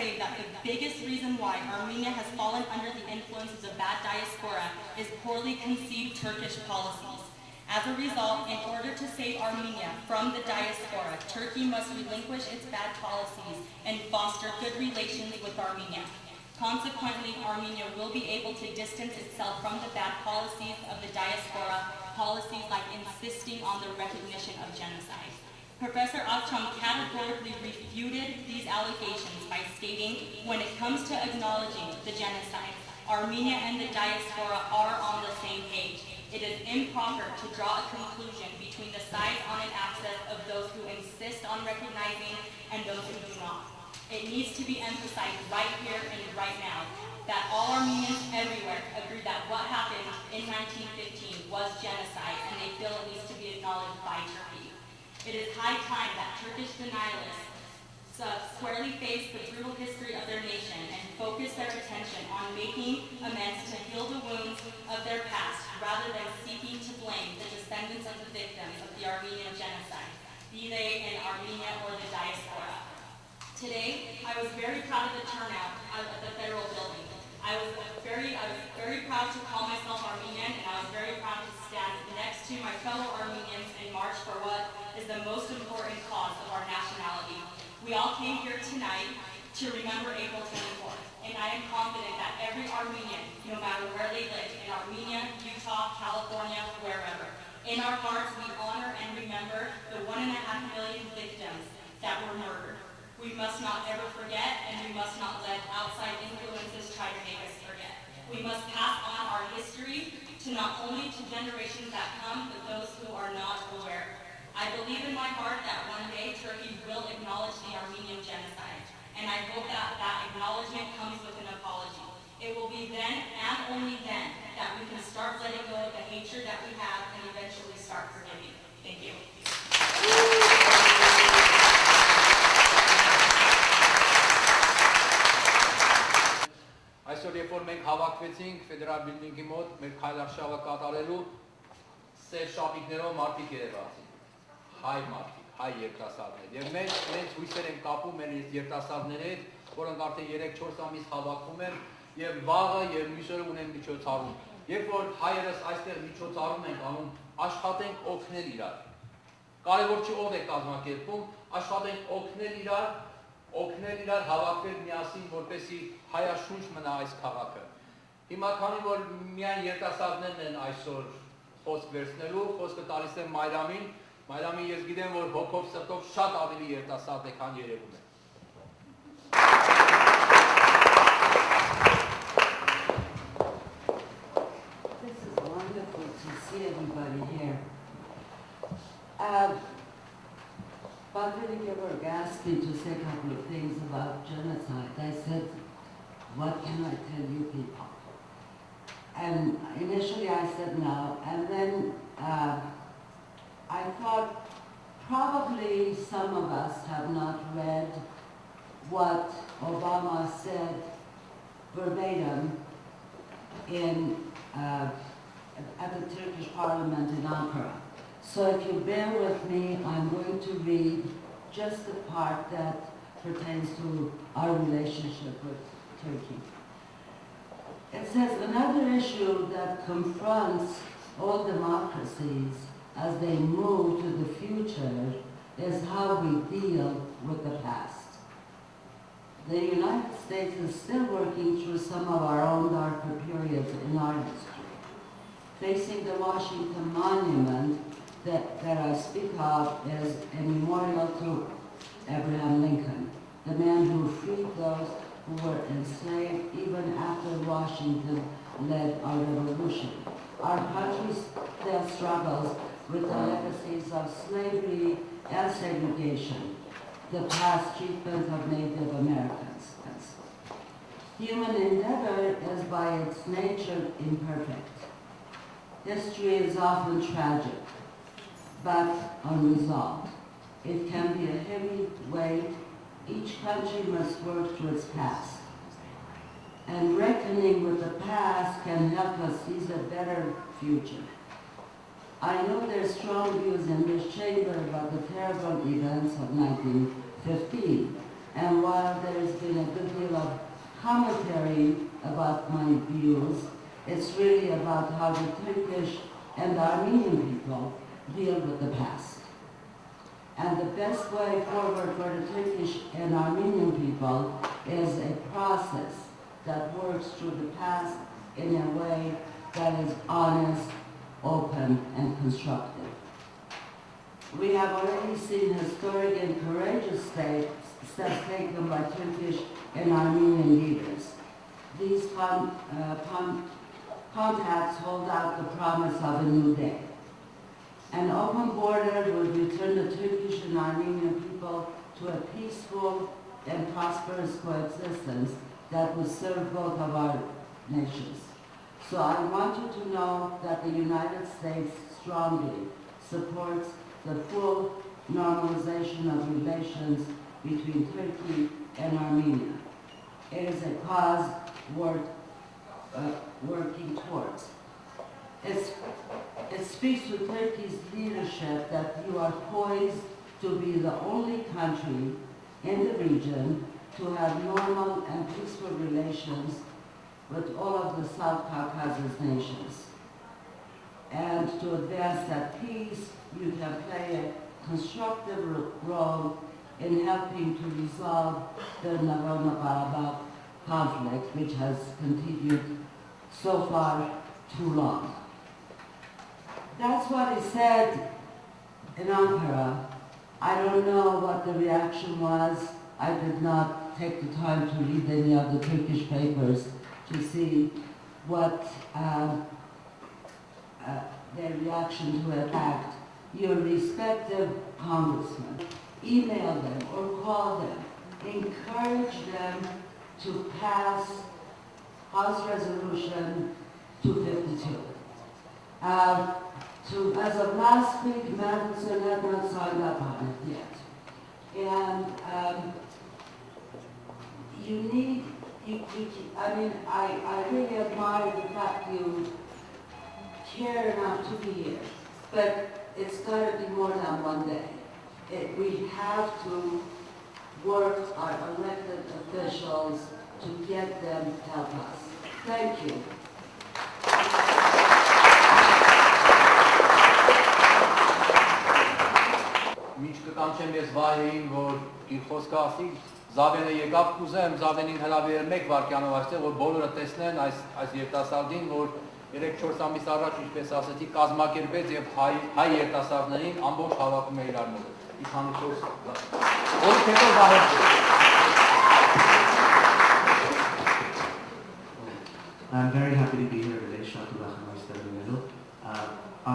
claim that the biggest reason why Armenia has fallen under the influences of bad diaspora is poorly conceived Turkish policies. As a result, in order to save Armenia from the diaspora, Turkey must relinquish its bad policies and foster good relations with Armenia. Consequently, Armenia will be able to distance itself from the bad policies of the diaspora, policies like insisting on the recognition of genocide. Professor Akçam categorically refuted these allegations by stating, when it comes to acknowledging the genocide, Armenia and the diaspora are on the same page. It is improper to draw a conclusion between the sides on an axis of those who insist on recognizing and those who do not. It needs to be emphasized right here and right now that all Armenians everywhere agree that what happened in 1915 was genocide, and they feel it needs to be acknowledged by Turkey. It is high time that Turkish denialists squarely face the brutal history of their nation and focus their attention on making amends to heal the wounds of their past, rather than seeking to blame the descendants of the victims of the Armenian genocide, be they in Armenia or the diaspora. Today, I was very proud of the turnout at the federal building. I was very proud to call myself Armenian, and I was very proud to stand next to my fellow Armenians and march for what is the most important cause of our nationality. We all came here tonight to remember April 24th, and I am confident that every Armenian, no matter where they live, in Armenia, Utah, California, wherever, in our hearts we honor and remember the 1.5 million victims that were murdered. We must not ever forget, and we must not let outside influences try to make us forget. We must pass on our history to not only to generations that come, but those who are not aware. I believe in my heart that one day Turkey will acknowledge the Armenian genocide, and I hope that that acknowledgement comes with an apology. It will be then, and only then, that we can start letting go of the hatred that we have and eventually start forgiving. Thank you. Այսօր երբ որ մենք հավաքվեցինք ֆեդերալ բիլդինգի մոտ մեր քայլարշավը կատարելու, սև շապիկներով մարդիկ երևացին, հայ մարդիկ, հայ երիտասարդներ, եւ մենք հույսեր ենք կապում մեր երիտասարդների հետ, որոնք արդեն 3-4 ամիս հավաքվում են եւ վաղը եւ մյուս օրը ունեն միջոցառում։ Երբ որ հայերս այստեղ միջոցառում ենք անում, աշխատենք օգնել իրար։ Կարևոր չի ով է կազմակերպում, աշխատենք օգնել իրար հավաքվել միասին, որպեսզի հայաշունչ մնա այս քաղաքը։ Հիմա քանի որ միայն երիտասարդներն են այսօր խոսք վերցնելու, խոսքը տալիս եմ Մայրամին, Մայրամին ես գիտեմ, որ հոգով սրտով շատ ավելի երիտասարդ է, քան երևում է։ This is wonderful to see everybody here. Padre Georg asked me to say a couple of things about genocide. I said, what can I tell you people? And initially I said no, and then I thought probably some of us have not read what Obama said verbatim at the Turkish parliament in Ankara. So if you bear with me, I'm going to read just the part that pertains to our relationship with Turkey. It says, another issue that confronts all democracies as they move to the future is how we deal with the past. The United States is still working through some of our own darker periods in our history. Facing the Washington Monument that I speak of is a memorial to Abraham Lincoln, the man who freed those who were enslaved even after Washington led our revolution. Our country still struggles with the legacies of slavery and segregation, the past treatment of Native Americans. Human endeavor is by its nature imperfect. History is often tragic, but unresolved. It can be a heavy weight. Each country must work through its past. And reckoning with the past can help us seize a better future. I know there's strong views in this chamber about the terrible events of 1915, and while there has been a good about my views. It's really about how the Turkish and the Armenian people deal with the past. And the best way forward for the Turkish and Armenian people is a process that works through the past in a way that is honest, open, and constructive. We have already seen historic and courageous steps taken by Turkish and Armenian leaders. These contacts hold out the promise of a new day. An open border will return the Turkish and Armenian people to a peaceful and prosperous coexistence that will serve both of our nations. So I want you to know that the United States strongly supports the full normalization of relations between Turkey and Armenia. It is a cause worth working towards. It speaks to Turkey's leadership that you are poised to be the only country in the region to have normal and peaceful relations with all of the South Caucasus nations. And to advance that peace, you can play a constructive role in helping to resolve the Nagorno-Karabakh conflict, which has continued so far too long. That's what he said in Ankara. I don't know what the reaction was. I did not take the time to read any of the Turkish papers to see what their reaction to it act. Your respective congressmen, email them or call them, encourage them to pass House Resolution 252. As of last week, Madison had not signed up on it yet. And I really admire the fact you care enough to be here, but it's got to be more than one day. We have to work our elected officials to get them to help us. Thank you. Մինչ կկանչեմ ես Վահեին, որ իր խոսքը ասի, Զավենը եկավ կուզեմ, Զավենին հրավիրել 1 վայրկյանով այստեղ, որ բոլորը տեսնեն այս երիտասարդին, որ 3-4 ամիս առաջ, ինչպես ասեցի, կազմակերպեց եւ հայ երիտասարդներին ամբողջ հավաքում է իրար մոտ։ Իշխանություն։ Որից հետո Վահե։ I'm very happy to be here today, Shatu Rahman.